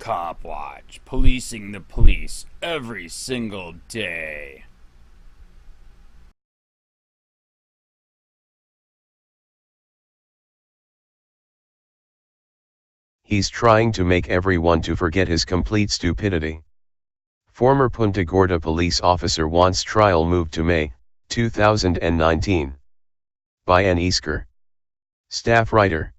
Copwatch, policing the police every single day. He's trying to make everyone to forget his complete stupidity. Former Punta Gorda police officer wants trial moved to May, 2019. By N. Easker. Staff writer.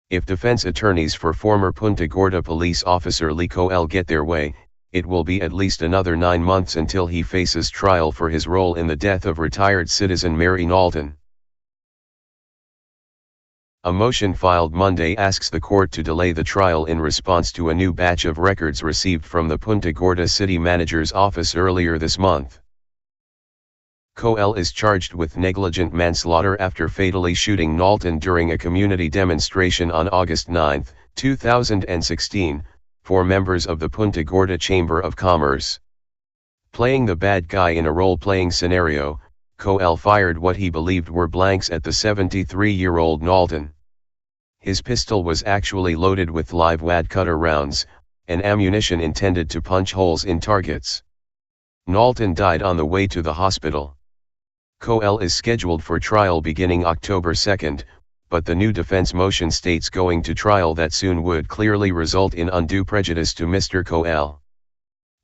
If defense attorneys for former Punta Gorda police officer Coel get their way, it will be at least another 9 months until he faces trial for his role in the death of retired citizen Mary Knowlton. A motion filed Monday asks the court to delay the trial in response to a new batch of records received from the Punta Gorda city manager's office earlier this month. Coel is charged with negligent manslaughter after fatally shooting Knowlton during a community demonstration on August 9, 2016, for members of the Punta Gorda Chamber of Commerce. Playing the bad guy in a role-playing scenario, Coel fired what he believed were blanks at the 73-year-old Knowlton. His pistol was actually loaded with live wad cutter rounds, and ammunition intended to punch holes in targets. Knowlton died on the way to the hospital. Coel is scheduled for trial beginning October 2, but the new defense motion states going to trial that soon would clearly result in undue prejudice to Mr. Coel.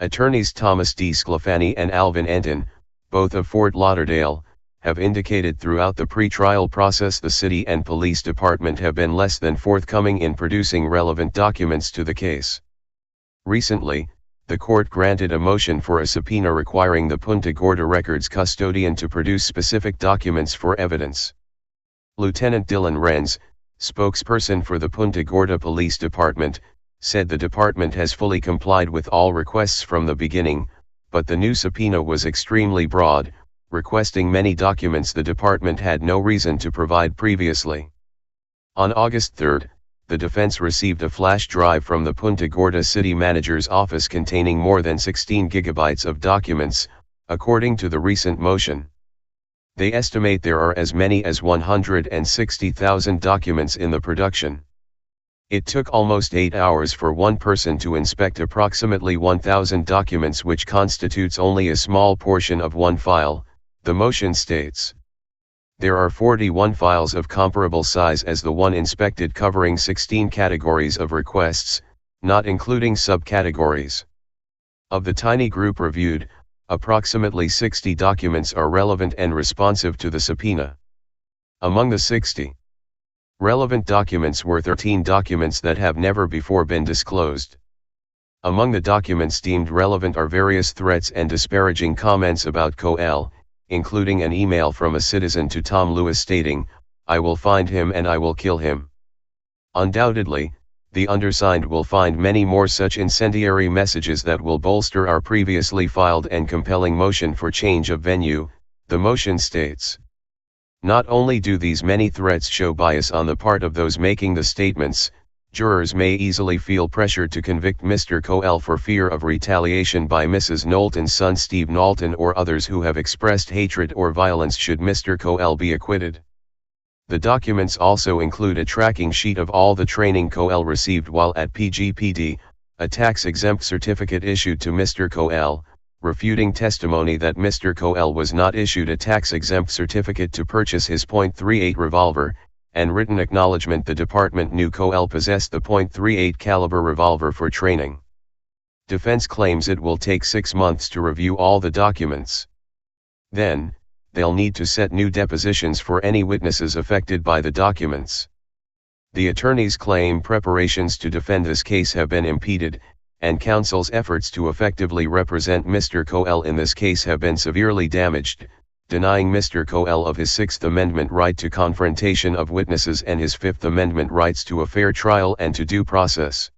Attorneys Thomas D. Sclafani and Alvin Enton, both of Fort Lauderdale, have indicated throughout the pre-trial process the city and police department have been less than forthcoming in producing relevant documents to the case. Recently, the court granted a motion for a subpoena requiring the Punta Gorda records custodian to produce specific documents for evidence. Lieutenant Dylan Renz, spokesperson for the Punta Gorda Police Department, said the department has fully complied with all requests from the beginning, but the new subpoena was extremely broad, requesting many documents the department had no reason to provide previously. On August 3, the defense received a flash drive from the Punta Gorda city manager's office containing more than 16 gigabytes of documents, according to the recent motion. They estimate there are as many as 160,000 documents in the production. It took almost 8 hours for one person to inspect approximately 1,000 documents, which constitutes only a small portion of one file, the motion states. There are 41 files of comparable size as the one inspected covering 16 categories of requests, not including subcategories. Of the tiny group reviewed, approximately 60 documents are relevant and responsive to the subpoena. Among the 60 relevant documents were 13 documents that have never before been disclosed. Among the documents deemed relevant are various threats and disparaging comments about Coel, including an email from a citizen to Tom Lewis stating, "I will find him and I will kill him." Undoubtedly, the undersigned will find many more such incendiary messages that will bolster our previously filed and compelling motion for change of venue, the motion states. Not only do these many threats show bias on the part of those making the statements, jurors may easily feel pressured to convict Mr. Coel for fear of retaliation by Mrs. Knowlton's son Steve Knowlton or others who have expressed hatred or violence should Mr. Coel be acquitted. The documents also include a tracking sheet of all the training Coel received while at PGPD, a tax-exempt certificate issued to Mr. Coel, refuting testimony that Mr. Coel was not issued a tax-exempt certificate to purchase his .38 revolver, and written acknowledgement the department knew Coel possessed the .38 caliber revolver for training. Defense claims it will take 6 months to review all the documents. Then, they'll need to set new depositions for any witnesses affected by the documents. The attorneys claim preparations to defend this case have been impeded, and counsel's efforts to effectively represent Mr. Coel in this case have been severely damaged, denying Mr. Coel of his Sixth Amendment right to confrontation of witnesses and his Fifth Amendment rights to a fair trial and to due process.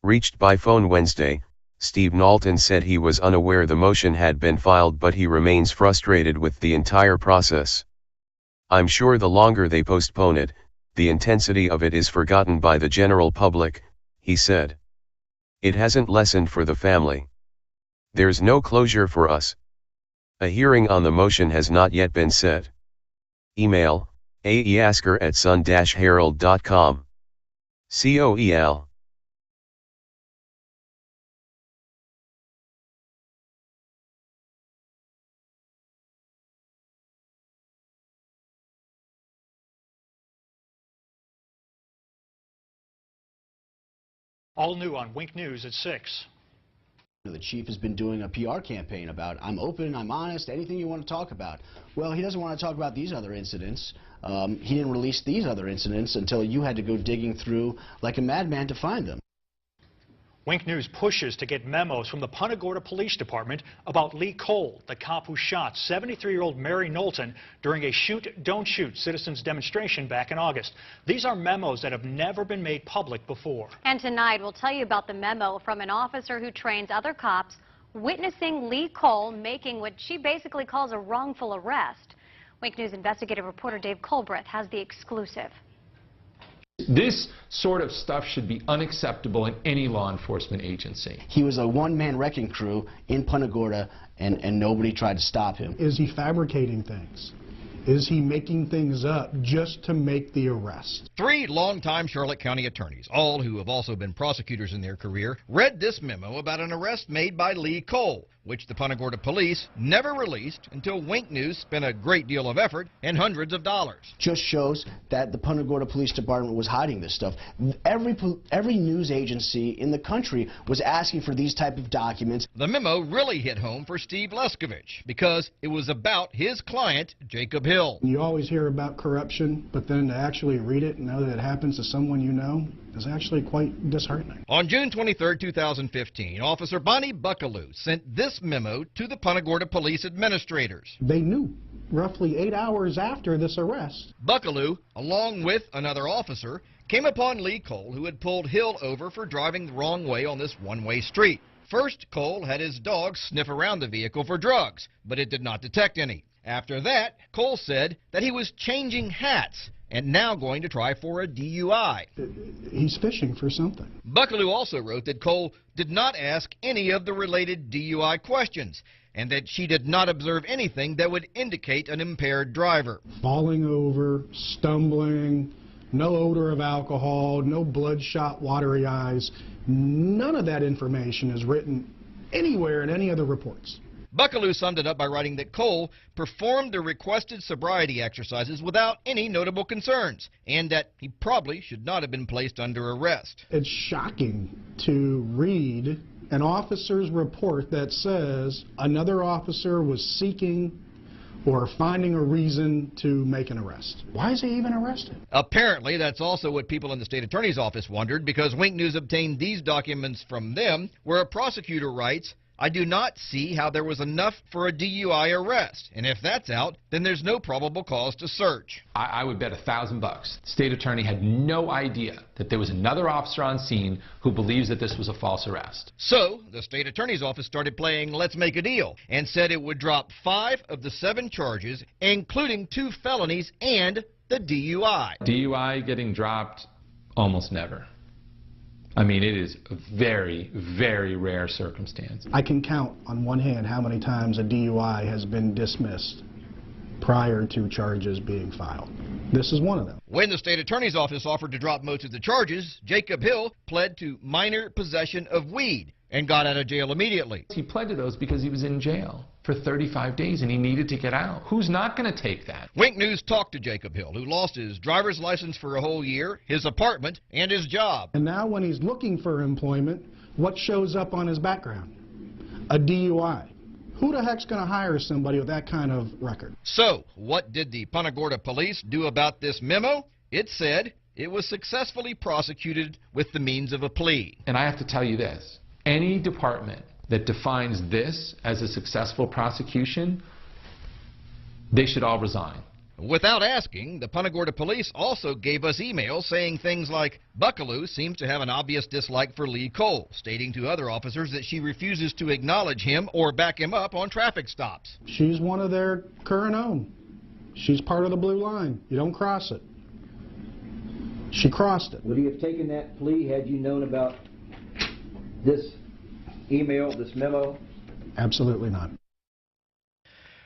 Reached by phone Wednesday, Steve Knowlton said he was unaware the motion had been filed, but he remains frustrated with the entire process. "I'm sure the longer they postpone it, the intensity of it is forgotten by the general public," he said. "It hasn't lessened for the family. There's no closure for us." A hearing on the motion has not yet been set. Email, aeasker@sun-herald.com. COEL All new on Wink News at 6. The chief has been doing a PR campaign about, I'm open, I'm honest, anything you want to talk about. Well, he doesn't want to talk about these other incidents. He didn't release these other incidents until you had to go digging through like a madman to find them. Wink News pushes to get memos from the Punta Gorda Police Department about Lee Coel, the cop who shot 73-year-old Mary Knowlton during a shoot, don't shoot citizens demonstration back in August. These are memos that have never been made public before. And tonight we'll tell you about the memo from an officer who trains other cops witnessing Lee Coel making what she basically calls a wrongful arrest. Wink News investigative reporter Dave Colbreth has the exclusive. This sort of stuff should be unacceptable in any law enforcement agency. He was a one-man wrecking crew in Punta Gorda, and nobody tried to stop him. Is he fabricating things? Is he making things up just to make the arrest? 3 longtime Charlotte County attorneys, all who have also been prosecutors in their career, read this memo about an arrest made by Lee Coel, which the Punta Gorda police never released until Wink News spent a great deal of effort and hundreds of dollars. Just shows that the Punta Gorda Police Department was hiding this stuff. Every news agency in the country was asking for these type of documents. The memo really hit home for Steve Leskovich because it was about his client, Jacob Hill. You always hear about corruption, but then to actually read it and know that it happens to someone you know is actually quite disheartening. On June 23, 2015, Officer Bonnie Buckaloo sent this memo to the Punta Gorda police administrators. They knew roughly 8 hours after this arrest. Buckaloo, along with another officer, came upon Lee Coel, who had pulled Hill over for driving the wrong way on this one-way street. First, Coel had his dog sniff around the vehicle for drugs, but it did not detect any. After that, Coel said that he was changing hats and now going to try for a DUI. He's fishing for something. Buckaloo also wrote that Coel did not ask any of the related DUI questions and that she did not observe anything that would indicate an impaired driver. Falling over, stumbling, no odor of alcohol, no bloodshot, watery eyes. None of that information is written anywhere in any of the reports. Buckaloo summed it up by writing that Coel performed the requested sobriety exercises without any notable concerns, and that he probably should not have been placed under arrest. It's shocking to read an officer's report that says another officer was seeking or finding a reason to make an arrest. Why is he even arrested? Apparently, that's also what people in the state attorney's office wondered, because Wink News obtained these documents from them, where a prosecutor writes, "I do not see how there was enough for a DUI arrest, and if that's out, then there's no probable cause to search." I would bet $1,000 the state attorney had no idea that there was another officer on scene who believes that this was a false arrest. So, the state attorney's office started playing Let's Make a Deal and said it would drop 5 of the 7 charges, including 2 felonies and the DUI. DUI getting dropped? Almost never. I mean, it is a very, very rare circumstance. I can count on one hand how many times a DUI has been dismissed prior to charges being filed. This is one of them. When the state attorney's office offered to drop most of the charges, Jacob Hill pled to minor possession of weed and got out of jail immediately. He pled to those because he was in jail for 35 days and he needed to get out. Who's not going to take that? Wink News talked to Jacob Hill, who lost his driver's license for a whole year, his apartment, and his job. And now when he's looking for employment, what shows up on his background? A DUI. Who the heck's going to hire somebody with that kind of record? So, what did the Punta Gorda police do about this memo? It said it was successfully prosecuted with the means of a plea. And I have to tell you this. Any department that defines this as a successful prosecution, they should all resign. Without asking, the Punta Gorda police also gave us emails saying things like, Buckaloo seems to have an obvious dislike for Lee Coel, stating to other officers that she refuses to acknowledge him or back him up on traffic stops. She's one of their current own. She's part of the blue line. You don't cross it. She crossed it. Would you have taken that plea had you known about this email, this memo? Absolutely not.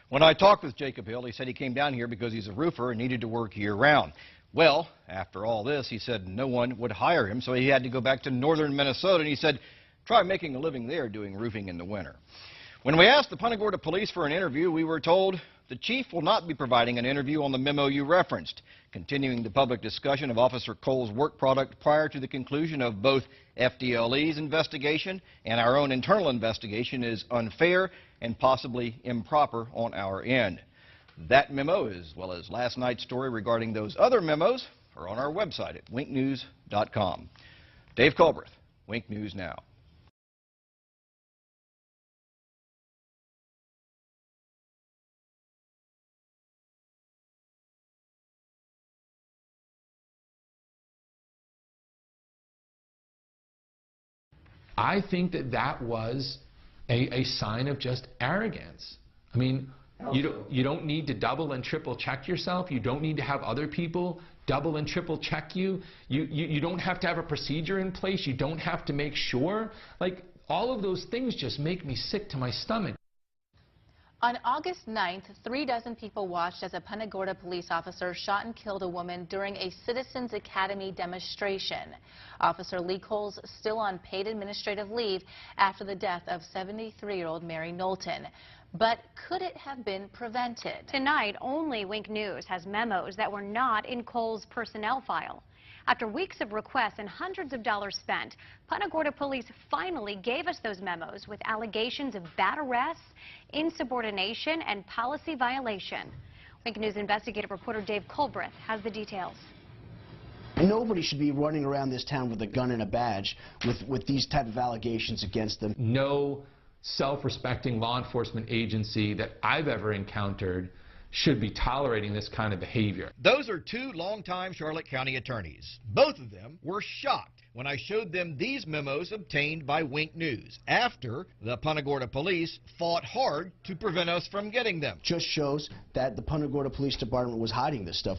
When I talked with Jacob Hill, he said he came down here because he's a roofer and needed to work year-round. Well, after all this, he said no one would hire him, so he had to go back to northern Minnesota, and he said, try making a living there doing roofing in the winter. When we asked the Punta Gorda police for an interview, we were told the chief will not be providing an interview on the memo you referenced. Continuing the public discussion of Officer Cole's work product prior to the conclusion of both FDLE's investigation and our own internal investigation is unfair and possibly improper on our end. That memo, as well as last night's story regarding those other memos, are on our website at winknews.com. Dave Culbreth, Wink News Now. I think that was a sign of just arrogance. I mean, you don't need to double and triple check yourself. You don't need to have other people double and triple check you. You don't have to have a procedure in place. You don't have to make sure. Like, all of those things just make me sick to my stomach. On August 9th, 36 people watched as a Punta Gorda police officer shot and killed a woman during a Citizens Academy demonstration. Officer Lee Cole's still on paid administrative leave after the death of 73-year-old Mary Knowlton. But could it have been prevented? Tonight, only Wink News has memos that were not in Cole's personnel file. After weeks of requests and hundreds of dollars spent, Punta Gorda police finally gave us those memos with allegations of bad arrests, insubordination, and policy violation. Wink News investigative reporter Dave Culbreth has the details. Nobody should be running around this town with a gun and a badge with these type of allegations against them. No self-respecting law enforcement agency that I've ever encountered should be tolerating this kind of behavior. Those are two longtime Charlotte County attorneys. Both of them were shocked when I showed them these memos obtained by Wink News after the Punta Gorda police fought hard to prevent us from getting them. Just shows that the Punta Gorda Police Department was hiding this stuff.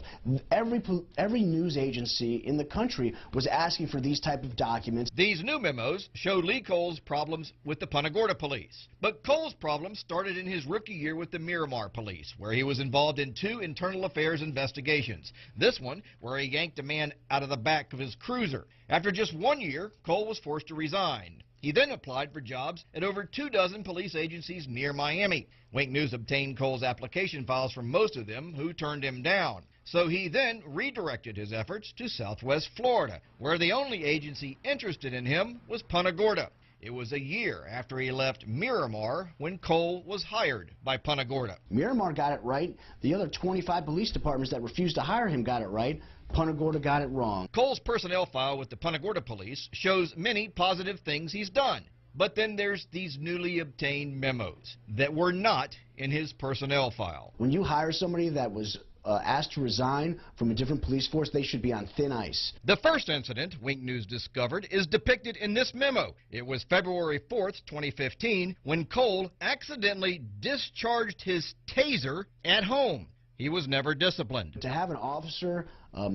Every news agency in the country was asking for these type of documents. These new memos show Lee Cole's problems with the Punta Gorda police. But Cole's problems started in his rookie year with the Miramar police, where he was involved in 2 internal affairs investigations. This one, where he yanked a man out of the back of his cruiser. After just 1 year, Cole was forced to resign. He then applied for jobs at over 24 police agencies near Miami. Wink News obtained Cole's application files from most of them, who turned him down. So he then redirected his efforts to Southwest Florida, where the only agency interested in him was Punta Gorda. It was a year after he left Miramar when Cole was hired by Punta Gorda. Miramar got it right. The other 25 police departments that refused to hire him got it right. Punta Gorda got it wrong. Cole's personnel file with the Punta Gorda police shows many positive things he's done. But then there's these newly obtained memos that were not in his personnel file. When you hire somebody that was asked to resign from a different police force, they should be on thin ice. The first incident Wink News discovered is depicted in this memo. It was February 4th, 2015, when Cole accidentally discharged his taser at home. He was never disciplined. To have an officer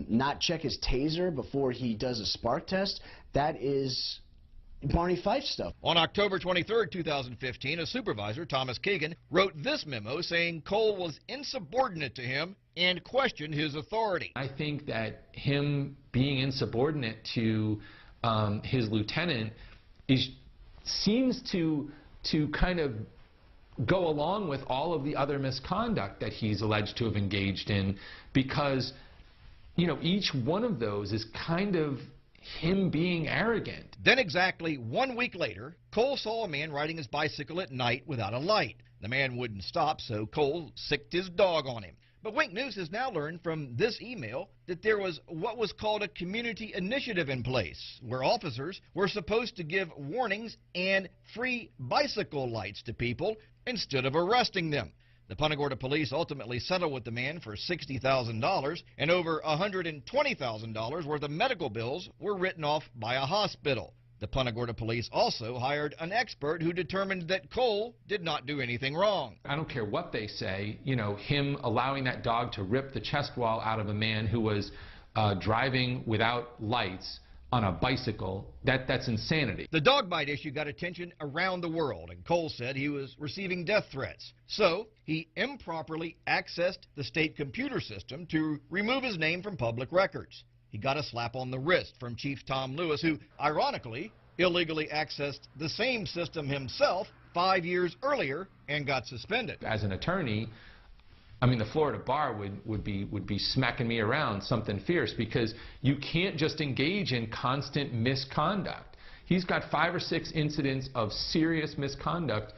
not check his taser before he does a spark test, that is Barney Fife stuff. On October 23, 2015, a supervisor, Thomas Keegan, wrote this memo saying Cole was insubordinate to him and questioned his authority. I think that him being insubordinate to his lieutenant seems to kind of go along with all of the other misconduct that he's alleged to have engaged in, because, you know, each one of those is kind of him being arrogant. Then exactly 1 week later, Cole saw a man riding his bicycle at night without a light. The man wouldn't stop, so Cole sicked his dog on him. But Wink News has now learned from this email that there was what was called a community initiative in place, where officers were supposed to give warnings and free bicycle lights to people instead of arresting them. The Punta Gorda police ultimately settled with the man for $60,000, and over $120,000 worth of medical bills were written off by a hospital. The Punta Gorda police also hired an expert who determined that Cole did not do anything wrong. I don't care what they say, you know, him allowing that dog to rip the chest wall out of a man who was driving without lights on a bicycle, that's insanity. The dog bite issue got attention around the world, and Cole said he was receiving death threats. So he improperly accessed the state computer system to remove his name from public records. He got a slap on the wrist from Chief Tom Lewis, who, ironically, illegally accessed the same system himself 5 years earlier and got suspended. As an attorney, I mean, the Florida bar would be smacking me around something fierce, because you can't just engage in constant misconduct. He's got 5 or 6 incidents of serious misconduct.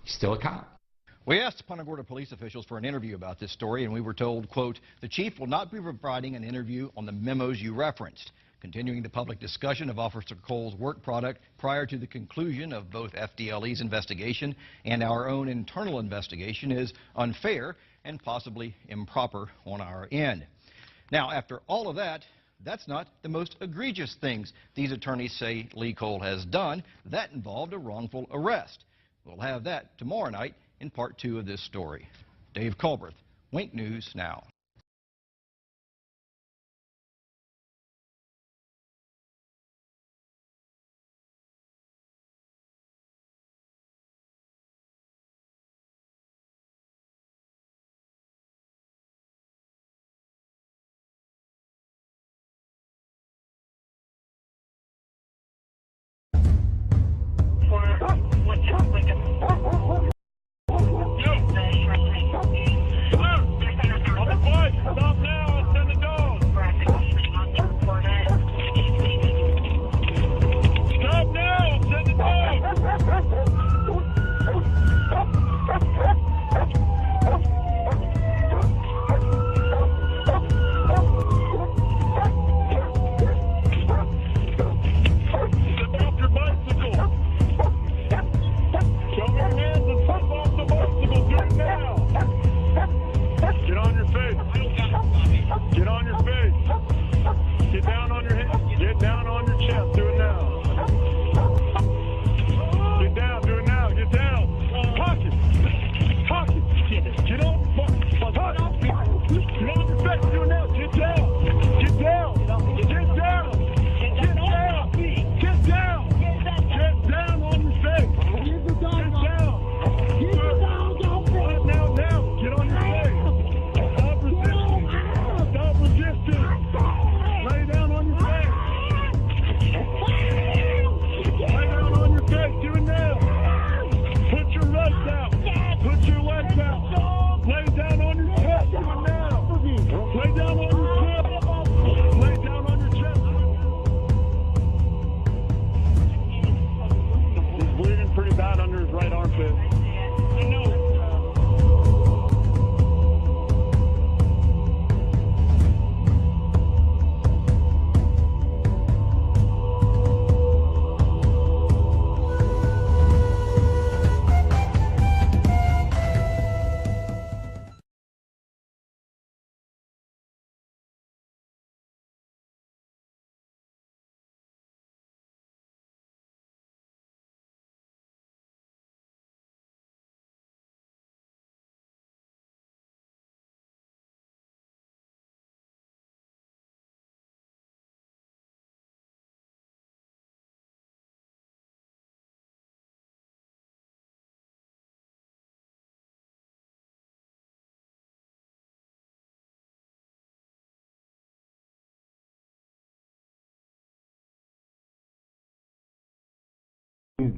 He's still a cop. We asked Punta Gorda police officials for an interview about this story, and we were told, quote, "The chief will not be providing an interview on the memos you referenced. Continuing the public discussion of Officer Cole's work product prior to the conclusion of both FDLE's investigation and our own internal investigation is unfair and possibly improper on our end." Now, after all of that, that's not the most egregious things these attorneys say Lee Cole has done. That involved a wrongful arrest. We'll have that tomorrow night in part 2 of this story. Dave Culbreth, Wink News Now.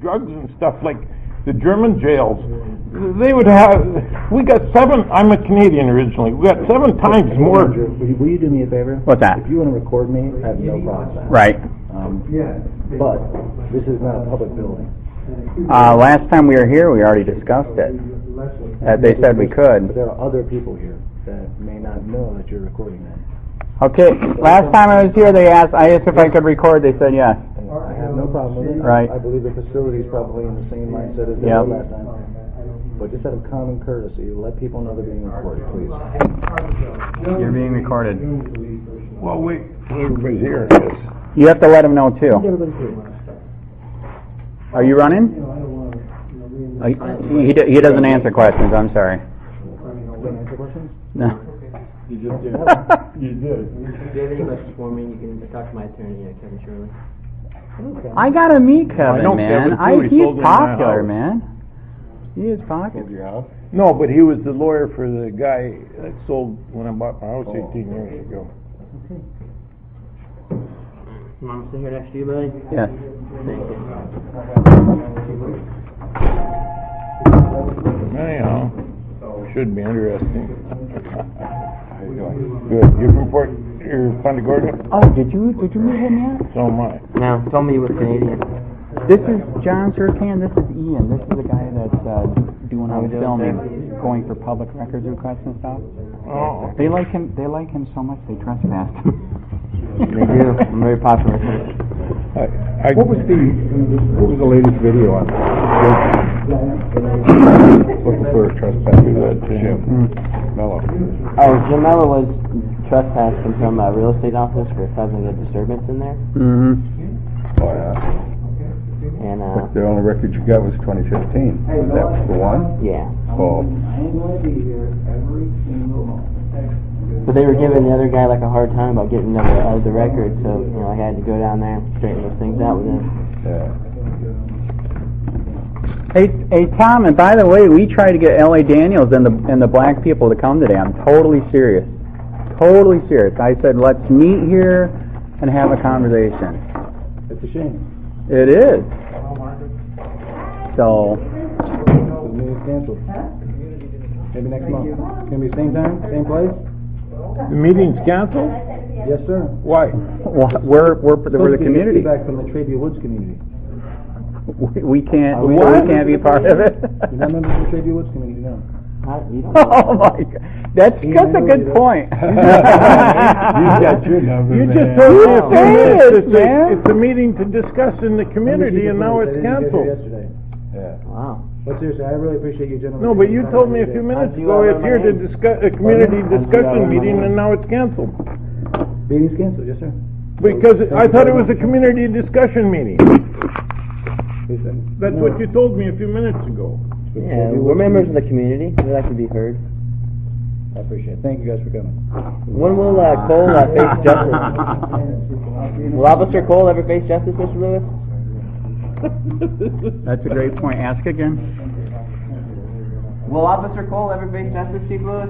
Drugs and stuff like the German jails, they would have, we got 7, I'm a Canadian originally, we got 7 times more. Will you do me a favor? What's that? If you want to record me, I have no problem with that. Right. But this is not a public building. Last time we were here, we already discussed it. They said we could. But there are other people here that may not know that you're recording them. Okay, last time I was here, I asked if I could record, they said yes. I have no problem with it. Right. I believe the facility is probably in the same mindset as they were last time. But just out of common courtesy, let people know they're being recorded, please. You're being recorded. Well, wait, everybody's here. You have to let them know too. Are you running? He doesn't answer questions, I'm sorry. Don't answer questions? No. You just did. You did. If you have any questions for me, you can talk to my attorney, Kevin Shirley. I gotta meet Kevin, man. He's popular, man. He is popular. No, but he was the lawyer for the guy that sold when I bought my house 18 years ago. Okay. You want to sit here next to you, buddy? Yes. Thank you. Anyhow. Should be interesting. How you doing? Good. You're from Punta Gorda? Oh, did you meet him yet? So am I. No, tell me you were Canadian. This is John Sircan. This is Ian. This is the guy that's doing all the filming, going for public records requests and stuff. Oh. They like him. They like him so much they trespassed him. They do. I'm very popular. What was the latest video on? Looking for a trespasser, Jim Mello. Oh, Jim Mello was trespassing from a real estate office for causing a disturbance in there. Mm-hmm. Oh, yeah. And the only record you got was 2015. That was the one? Yeah. Oh. But they were giving the other guy like a hard time about getting the record, so I had to go down there and straighten those things out with him. Yeah. Hey, Tom, and by the way, we tried to get L.A. Daniels and the black people to come today. I'm totally serious. Totally serious. I said, let's meet here and have a conversation. It's a shame. It is. So. The meeting's canceled. Maybe next month. It's going to be same time, same place? The meeting's canceled? Yes, sir. Why? We're the community. Feedback from the Trabia Woods community. We can't be part of it. You're not members of the Trabia Woods community, no. Oh my God, that's a good point. You got your number. You just told me it's a meeting to discuss in the community, and now it's canceled. Yeah. Wow. But seriously, I really appreciate you gentlemen. No, but you told me a few minutes ago it's here to discuss a community discussion meeting, and now it's canceled. Meeting's canceled, yes, sir. Because I thought it was a community discussion meeting. That's what you told me a few minutes ago. Yeah, we're members of the community. We like to be heard. I appreciate it. Thank you guys for coming. When will Coel face justice? Will Officer Coel ever face justice, Mr. Lewis? That's a great point. Ask again. Will Officer Coel ever face justice, Chief Lewis?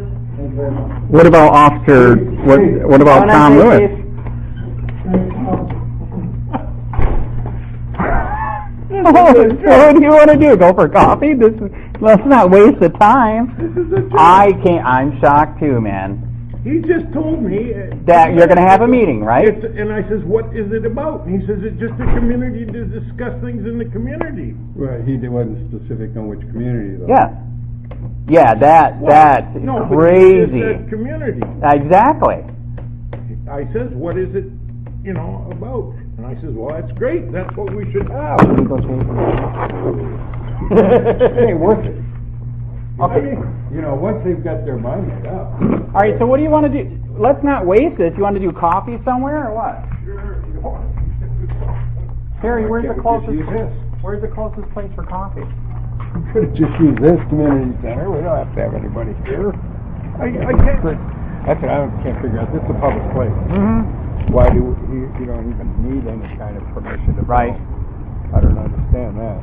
What about Officer? What about Tom Lewis? What do you want to do? Go for coffee? Let's not waste the time. I'm shocked too, man. He just told me that you're going to have a meeting, right? And I says, what is it about? And he says, it's just a community to discuss things in the community. Right, he wasn't specific on which community, though. Yeah, that's crazy. But he just said community. Exactly. I says, what is it, about? And I says, well, that's great. That's what we should have. It ain't worth it. Okay. Once they've got their mind made up. All right, so what do you want to do? Let's not waste this. You want to do coffee somewhere or what? Sure. Harry, where's the closest place for coffee? We could have just used this community center. We don't have to have anybody here. I can't. That's what I can't figure out. This is a public place. Mm-hmm. Why do you don't even need any kind of permission to Right. film? I don't understand that.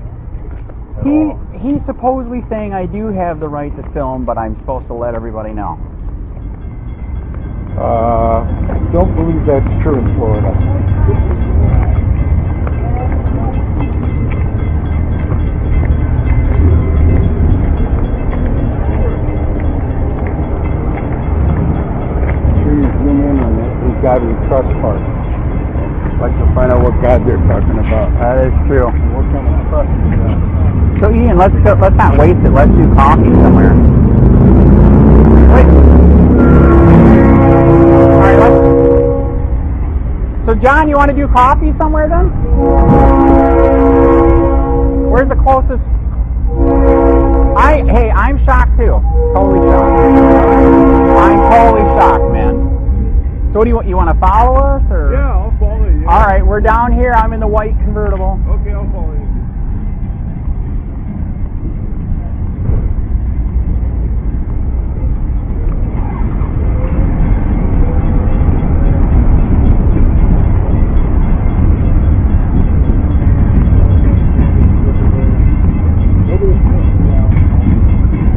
He's supposedly saying I do have the right to film, but I'm supposed to let everybody know. I don't believe that's true in Florida. Zoom in on this God we trust part. I'd like to find out what God they're talking about. That is true. What kind of trust is that? So Ian, let's not waste it. Let's do coffee somewhere. Wait. All right, So John, you want to do coffee somewhere then? Where's the closest? Hey, I'm shocked too. Totally shocked. I'm totally shocked, man. So what do you want? You want to follow us or? Yeah, I'll follow you. All right, we're down here. I'm in the white convertible. Okay, I'll follow you.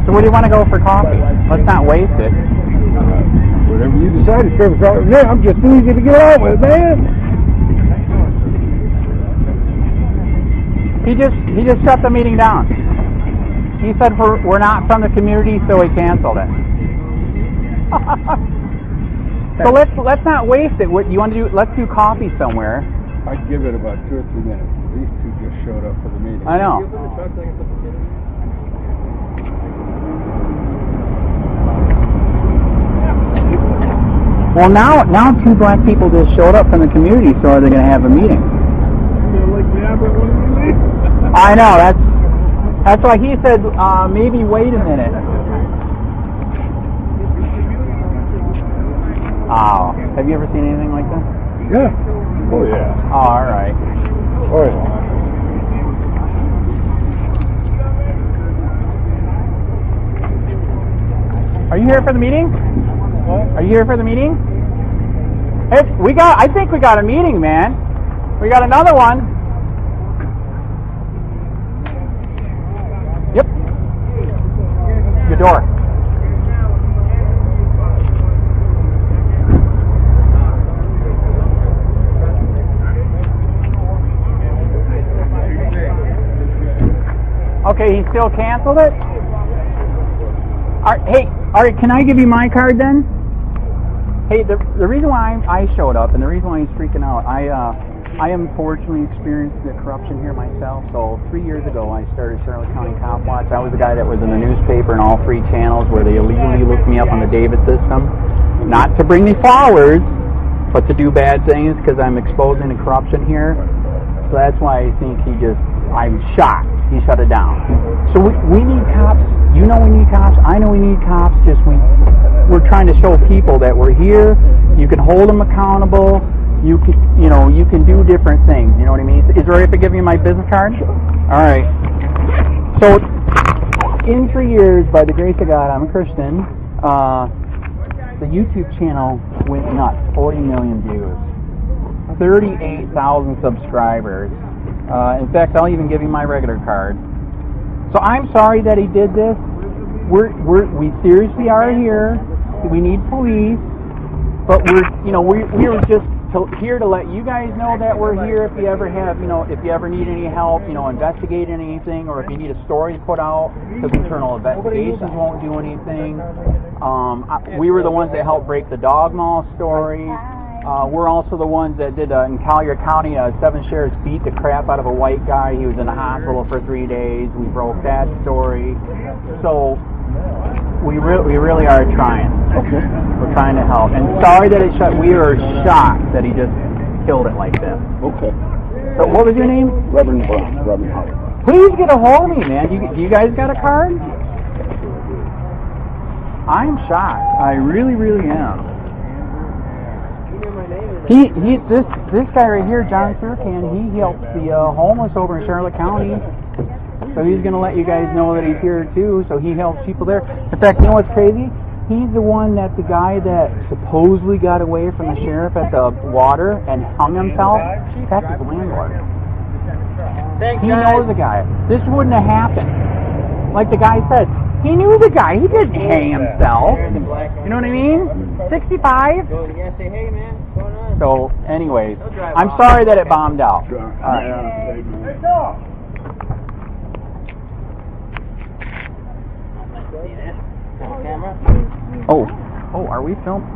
So where do you want to go for coffee? Let's not waste it. Whatever you decide to serve coffee. Man, I'm just easy to get out with, man. He just shut the meeting down. He said we're not from the community, so he canceled it. So let's not waste it. What you want to do? Let's do coffee somewhere. I'd give it about 2 or 3 minutes. These two just showed up for the meeting. I know. Well, now 2 black people just showed up from the community, so are they going to have a meeting? I know, that's why he said maybe wait a minute. Oh, have you ever seen anything like that? Yeah. Oh yeah. Oh, all right. Oh yeah. Are you here for the meeting? What? Are you here for the meeting? Hey, I think we got a meeting, man. We got another one. Yep. Your door. Okay, he still canceled it? All right, can I give you my card then? Hey, the reason why I showed up and the reason why he's freaking out, I unfortunately experienced the corruption here myself. So 3 years ago, I started Charlotte County Copwatch. I was the guy that was in the newspaper and all 3 channels where they illegally looked me up on the David system. Not to bring me flowers, but to do bad things because I'm exposing the corruption here. So that's why I think I'm shocked. He shut it down. So we need cops. You know we need cops. I know we need cops. We're trying to show people that we're here. You can hold them accountable. You can do different things. You know what I mean? Is it all right if I give you my business card? All right. So in 3 years, by the grace of God, I'm a Christian. The YouTube channel went nuts. 40 million views. 38,000 subscribers. In fact, I'll even give you my regular card. So I'm sorry that he did this. We seriously are here. We need police, but we were just here to let you guys know that we're here. If you ever have, if you ever need any help, investigating anything, or if you need a story put out, because internal investigations won't do anything. We were the ones that helped break the dog mall story. We're also the ones that did in Collier County, 7 sheriffs beat the crap out of a white guy. He was in the hospital for 3 days. We broke that story. So we really are trying. Okay. We're trying to help. And sorry that it shut. We are shocked that he just killed it like this. Okay. So what was your name? Reverend Brown. Reverend Howard. Please get a hold of me, man. Do you guys got a card? I'm shocked. I really, really am. This guy right here, John Surcan, he helps the homeless over in Charlotte County. So he's going to let you guys know that he's here too. So he helps people there. In fact, you know what's crazy? He's the one that the guy that supposedly got away from the sheriff at the water and hung himself. That's his landlord. He knows the guy. This wouldn't have happened. Like the guy said, he knew the guy. He didn't hang himself. You know what I mean? 65. So, anyways, I'm sorry that it bombed out. All right. Oh, are we filming?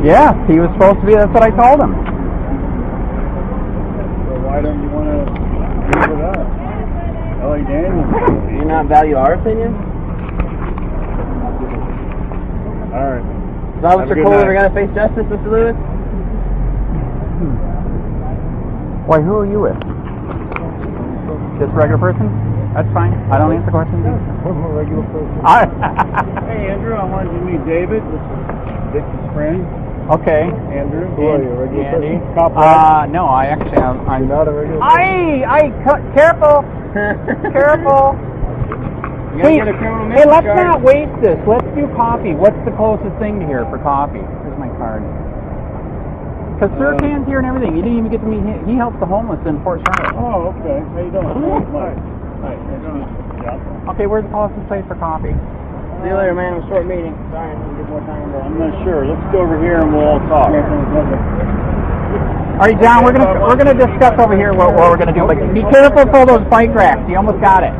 Yeah, he was supposed to be. That's what I told him. So why don't you want to move it up? L.A. Daniels. Do you not value our opinion? All right. Is Officer Coel ever going to face justice, Mr. Lewis? Why, who are you with? Just a regular person? That's fine. I don't answer questions. I'm a regular person. Hey, Andrew, I wanted you to meet David. Dick's friend. Okay. Andrew, who are you? Regular person? No, I actually am. I'm not a regular person. Careful. Careful. Hey, let's not waste this. Let's do coffee. What's the closest thing to here for coffee? Here's my card. Because Surcan's here and everything. You didn't even get to meet him. He helps the homeless in Fort Charlotte. Oh, okay. How you doing? Hi. Okay, where's the policy plate for coffee? See you later, man. It was a short meeting. Sorry, I need to get more time. I'm not sure. Let's go over here and we'll all talk. All right, John, we're gonna discuss over here what we're gonna do. But be careful for those bike racks. You almost got it.